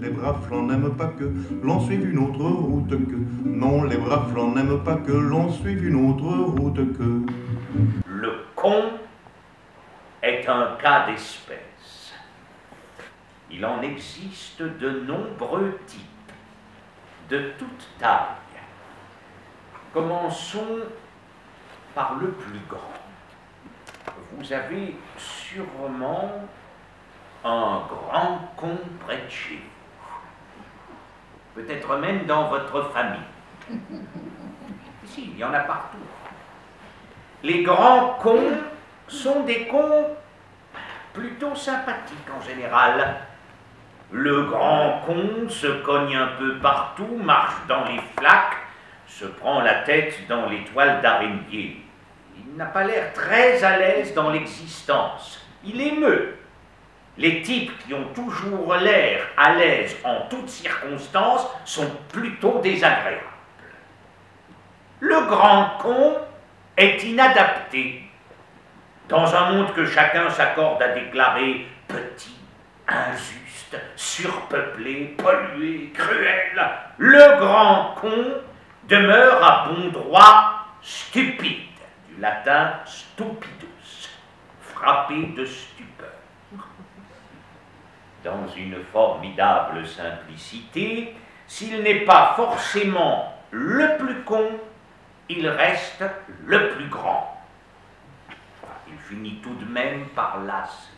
les braves flancs n'aiment pas que l'on suive une autre route que. Non, les braves flancs n'aiment pas que l'on suive une autre route que. Le con est un cas d'espèce. Il en existe de nombreux types, de toute taille. Commençons par le plus grand. Vous avez sûrement un grand con près de chez vous. Peut-être même dans votre famille. Si, il y en a partout. Les grands cons sont des cons plutôt sympathiques en général. Le grand con se cogne un peu partout, marche dans les flaques, se prend la tête dans les toiles d'araignée. Il n'a pas l'air très à l'aise dans l'existence. Il émeut. Les types qui ont toujours l'air à l'aise en toutes circonstances sont plutôt désagréables. Le grand con est inadapté. Dans un monde que chacun s'accorde à déclarer petit, injuste, surpeuplé, pollué, cruel, le grand con demeure à bon droit stupide, du latin stupidus, frappé de stupeur. Dans une formidable simplicité, s'il n'est pas forcément le plus con, il reste le plus grand. Il finit tout de même par lasser.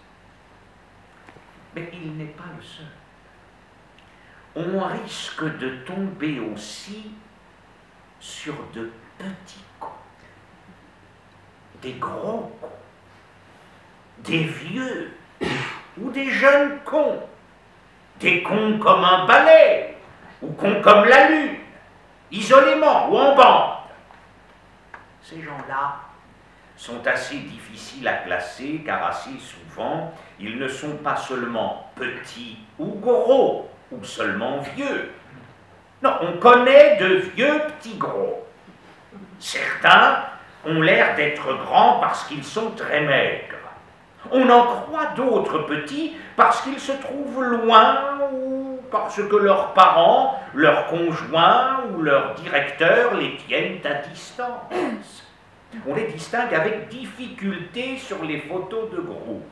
Mais il n'est pas le seul. On risque de tomber aussi sur de petits cons, des gros cons, des vieux ou des jeunes cons, des cons comme un balai ou cons comme la lune, isolément ou en bande. Ces gens-là sont assez difficiles à classer car assez souvent, ils ne sont pas seulement petits ou gros ou seulement vieux. Non, on connaît de vieux petits gros. Certains ont l'air d'être grands parce qu'ils sont très maigres. On en croit d'autres petits parce qu'ils se trouvent loin ou parce que leurs parents, leurs conjoints ou leurs directeurs les tiennent à distance. On les distingue avec difficulté sur les photos de groupe.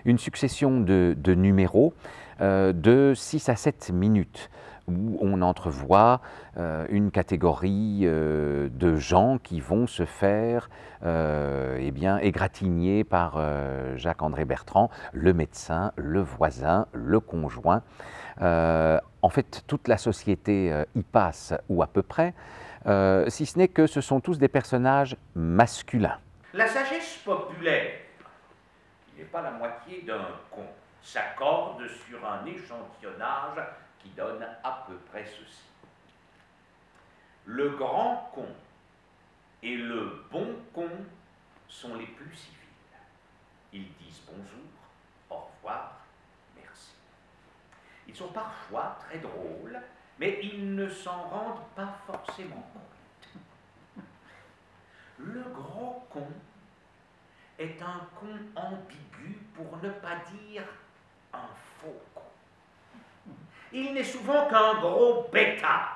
Une succession de numéros de 6 à 7 minutes où on entrevoit une catégorie de gens qui vont se faire eh bien, égratigner par Jacques-André Bertrand, le médecin, le voisin, le conjoint. En fait, toute la société y passe, ou à peu près, si ce n'est que ce sont tous des personnages masculins. La sagesse populaire, qui n'est pas la moitié d'un con, s'accorde sur un échantillonnage qui donne à peu près ceci. Le grand con et le bon con sont les plus civils. Ils disent bonjour, au revoir, merci. Ils sont parfois très drôles, mais ils ne s'en rendent pas forcément compte. Le gros con est un con ambigu, pour ne pas dire un faux con. Il n'est souvent qu'un gros bêta,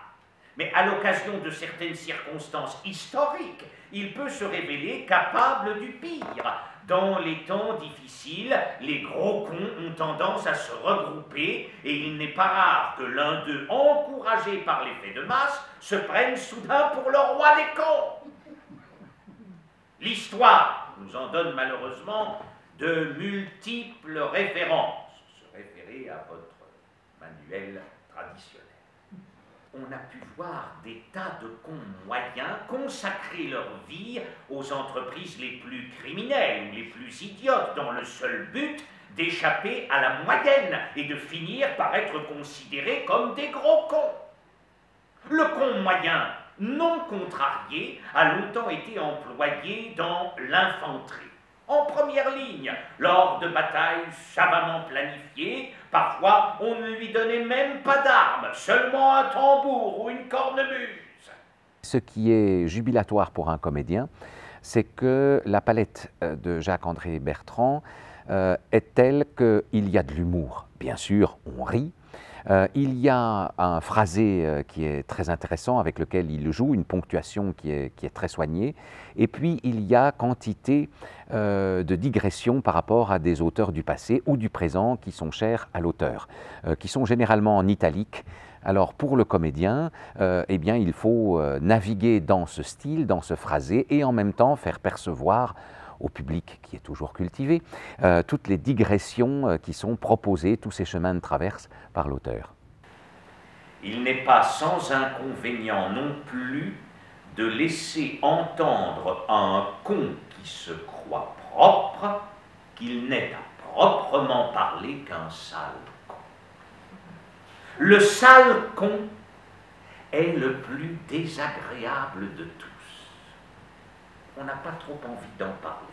mais à l'occasion de certaines circonstances historiques, il peut se révéler capable du pire. Dans les temps difficiles, les gros cons ont tendance à se regrouper et il n'est pas rare que l'un d'eux, encouragé par l'effet de masse, se prenne soudain pour le roi des cons. L'histoire nous en donne malheureusement de multiples références. Se référer à votre manuel traditionnel. On a pu voir des tas de cons moyens consacrer leur vie aux entreprises les plus criminelles ou les plus idiotes dans le seul but d'échapper à la moyenne et de finir par être considérés comme des gros cons. Le con moyen non contrarié a longtemps été employé dans l'infanterie. En première ligne, lors de batailles savamment planifiées, parfois on ne lui donnait même pas d'armes, seulement un tambour ou une cornemuse. Ce qui est jubilatoire pour un comédien, c'est que la palette de Jacques-André Bertrand est telle qu'il y a de l'humour. Bien sûr, on rit. Il y a un phrasé qui est très intéressant, avec lequel il joue, une ponctuation qui est très soignée. Et puis, il y a quantité de digressions par rapport à des auteurs du passé ou du présent qui sont chers à l'auteur, qui sont généralement en italique. Alors, pour le comédien, eh bien, il faut naviguer dans ce style, dans ce phrasé, et en même temps faire percevoir au public qui est toujours cultivé, toutes les digressions qui sont proposées, tous ces chemins de traverse par l'auteur. Il n'est pas sans inconvénient non plus de laisser entendre à un con qui se croit propre qu'il n'est à proprement parler qu'un sale con. Le sale con est le plus désagréable de tous. On n'a pas trop envie d'en parler.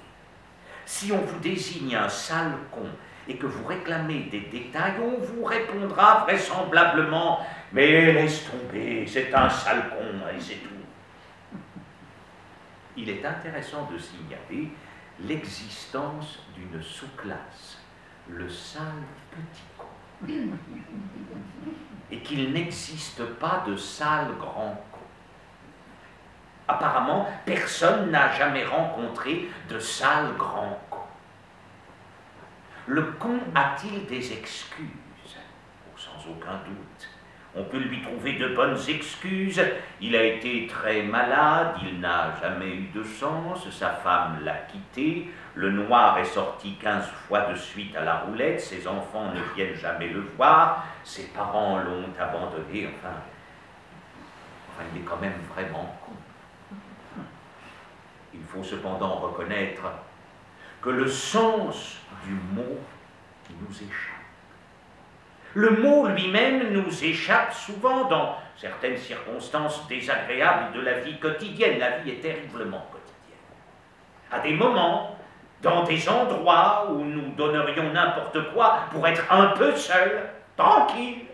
Si on vous désigne un sale con et que vous réclamez des détails, on vous répondra vraisemblablement « Mais laisse tomber, c'est un sale con, et c'est tout. » Il est intéressant de signaler l'existence d'une sous-classe, le sale petit con, et qu'il n'existe pas de sale grand con. Apparemment, personne n'a jamais rencontré de sale grand con. Le con a-t-il des excuses? Sans aucun doute. On peut lui trouver de bonnes excuses. Il a été très malade, il n'a jamais eu de chance, sa femme l'a quitté, le noir est sorti 15 fois de suite à la roulette, ses enfants ne viennent jamais le voir, ses parents l'ont abandonné, enfin, il est quand même vraiment con. Il faut cependant reconnaître que le sens du mot nous échappe. Le mot lui-même nous échappe souvent dans certaines circonstances désagréables de la vie quotidienne. La vie est terriblement quotidienne. À des moments, dans des endroits où nous donnerions n'importe quoi pour être un peu seul, tranquille,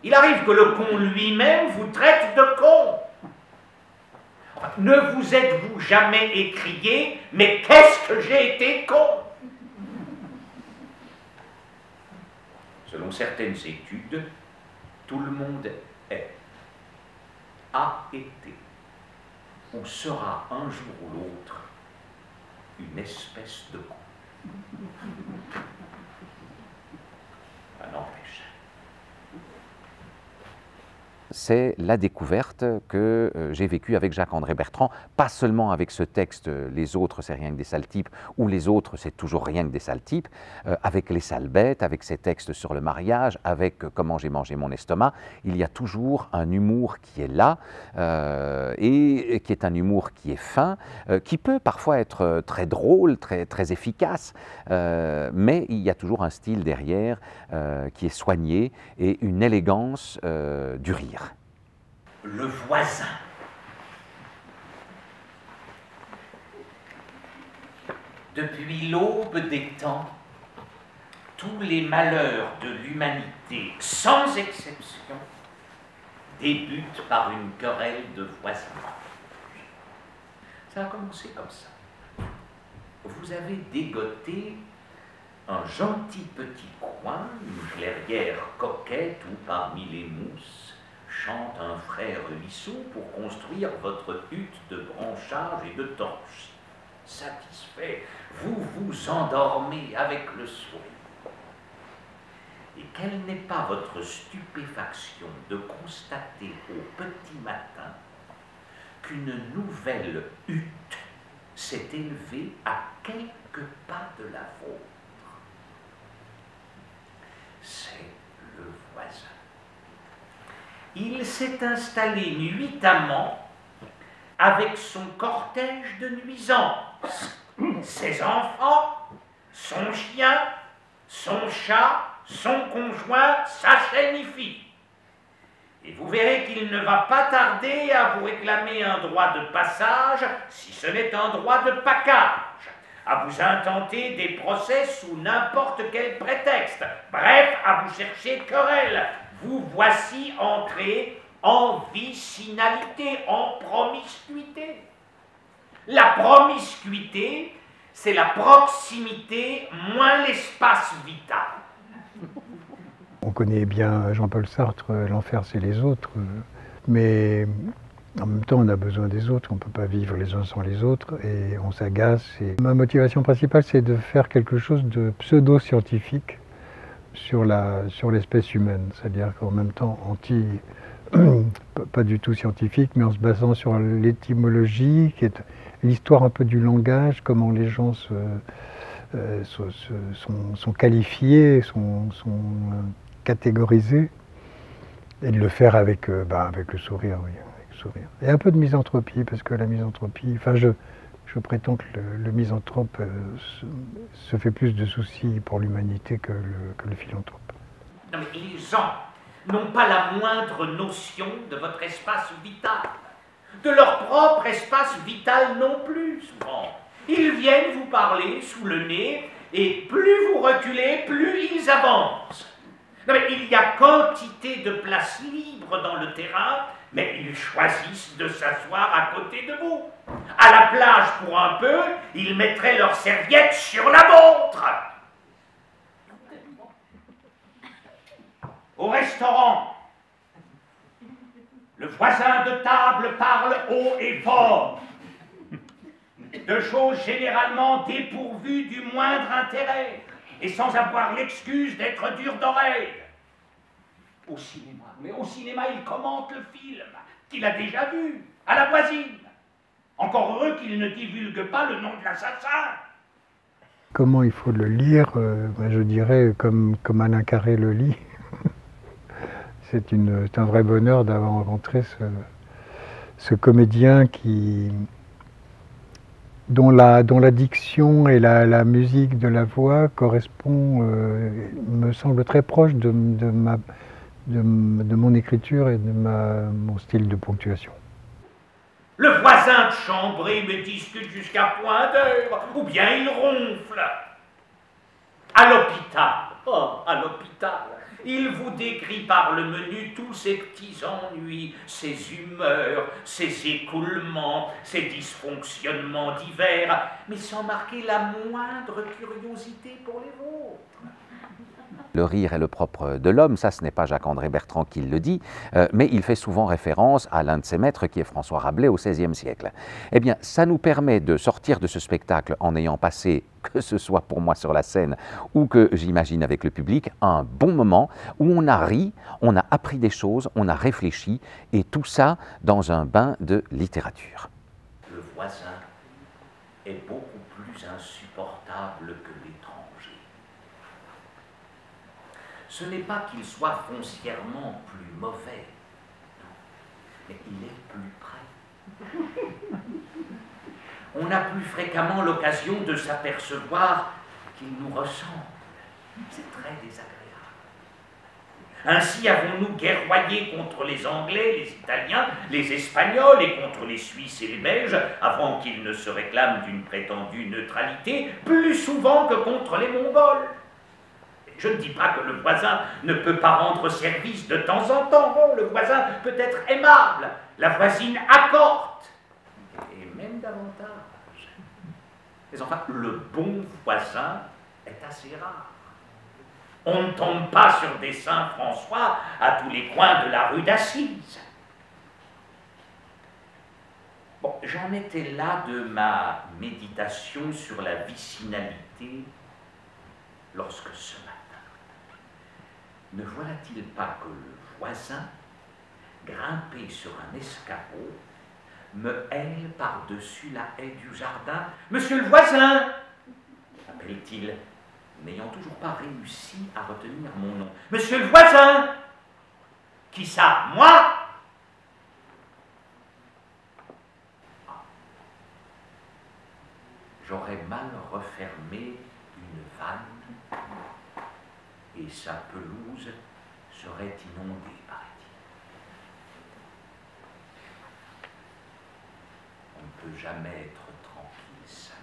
il arrive que le con lui-même vous traite de con. Ne vous êtes-vous jamais écrié « Mais qu'est-ce que j'ai été con !» Selon certaines études, tout le monde est, a été, ou sera un jour ou l'autre une espèce de con. Ça n'empêche. C'est la découverte que j'ai vécue avec Jacques-André Bertrand, pas seulement avec ce texte « Les autres, c'est rien que des sales types » ou « Les autres, c'est toujours rien que des sales types », avec Les sales bêtes, avec ses textes sur le mariage, avec Comment j'ai mangé mon estomac. Il y a toujours un humour qui est là et qui est un humour qui est fin, qui peut parfois être très drôle, très efficace, mais il y a toujours un style derrière qui est soigné et une élégance du rire. Le voisin. Depuis l'aube des temps, tous les malheurs de l'humanité, sans exception, débutent par une querelle de voisinage. Ça a commencé comme ça. Vous avez dégoté un gentil petit coin, une clairière coquette où parmi les mousses chante un frère lissot pour construire votre hutte de branchages et de torches. Satisfait, vous vous endormez avec le sourire. Et quelle n'est pas votre stupéfaction de constater au petit matin qu'une nouvelle hutte s'est élevée à quelques pas de la vôtre. C'est le voisin. Il s'est installé nuitamment avec son cortège de nuisances, ses enfants, son chien, son chat, son conjoint, sa chaîne-fille. Et vous verrez qu'il ne va pas tarder à vous réclamer un droit de passage, si ce n'est un droit de package, à vous intenter des procès sous n'importe quel prétexte, bref, à vous chercher querelle. Vous voici entré en vicinalité, en promiscuité. La promiscuité, c'est la proximité moins l'espace vital. connaît bien Jean-Paul Sartre, l'enfer c'est les autres, mais en même temps on a besoin des autres, on ne peut pas vivre les uns sans les autres et on s'agace. Ma motivation principale c'est de faire quelque chose de pseudo-scientifique sur l'espèce humaine, c'est-à-dire qu'en même temps pas du tout scientifique, mais en se basant sur l'étymologie, qui est l'histoire un peu du langage, comment les gens sont qualifiés, sont catégorisés, et de le faire avec le sourire, oui, avec le sourire. Et un peu de misanthropie, parce que la misanthropie, enfin je prétends que le misanthrope se fait plus de soucis pour l'humanité que le philanthrope. Non mais les gens n'ont pas la moindre notion de votre espace vital, de leur propre espace vital non plus, souvent. Ils viennent vous parler sous le nez, et plus vous reculez, plus ils avancent. Non mais il y a quantité de places libres dans le terrain, mais ils choisissent de s'asseoir à côté de vous. À la plage, pour un peu, ils mettraient leurs serviettes sur la vôtre. Au restaurant, le voisin de table parle haut et fort, de choses généralement dépourvues du moindre intérêt, et sans avoir l'excuse d'être dur d'oreille. Au cinéma, il commente le film qu'il a déjà vu, à la voisine. Encore heureux qu'il ne divulgue pas le nom de l'assassin. Comment il faut le lire, je dirais comme Alain Carré le lit. C'est un vrai bonheur d'avoir rencontré ce comédien dont la diction et la musique de la voix correspond, me semble très proche de mon écriture et de mon style de ponctuation. Le voisin de chambrée me discute jusqu'à point d'heure, ou bien il ronfle. À l'hôpital, il vous décrit par le menu tous ses petits ennuis, ses humeurs, ses écoulements, ses dysfonctionnements divers, mais sans marquer la moindre curiosité pour les vôtres. Le rire est le propre de l'homme, ça ce n'est pas Jacques-André Bertrand qui le dit, mais il fait souvent référence à l'un de ses maîtres qui est François Rabelais au XVIe siècle. Eh bien, ça nous permet de sortir de ce spectacle en ayant passé, que ce soit pour moi sur la scène ou que j'imagine avec le public, un bon moment où on a ri, on a appris des choses, on a réfléchi, et tout ça dans un bain de littérature. Le voisin est beaucoup plus insupportable que l'étranger. Ce n'est pas qu'il soit foncièrement plus mauvais, mais il est plus près. On a plus fréquemment l'occasion de s'apercevoir qu'il nous ressemble. C'est très désagréable. Ainsi avons-nous guerroyé contre les Anglais, les Italiens, les Espagnols et contre les Suisses et les Belges, avant qu'ils ne se réclament d'une prétendue neutralité, plus souvent que contre les Mongols. Je ne dis pas que le voisin ne peut pas rendre service de temps en temps. Non, le voisin peut être aimable, la voisine accorte, et même davantage. Mais enfin, le bon voisin est assez rare. On ne tombe pas sur des Saint-François à tous les coins de la rue d'Assise. Bon, j'en étais là de ma méditation sur la vicinalité lorsque ce matin, ne voilà-t-il pas que le voisin, grimpé sur un escabeau, me hèle par-dessus la haie du jardin. « Monsieur le voisin !» appelle-t-il, n'ayant toujours pas réussi à retenir mon nom. « Monsieur le voisin !»« Qui ça, moi ?» J'aurais mal refermé une vanne et sa pelouse serait inondée, paraît-il. On ne peut jamais être tranquille, ça.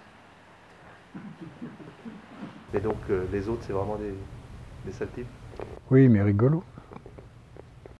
Et donc les autres, c'est vraiment des sales types? Oui, mais rigolo.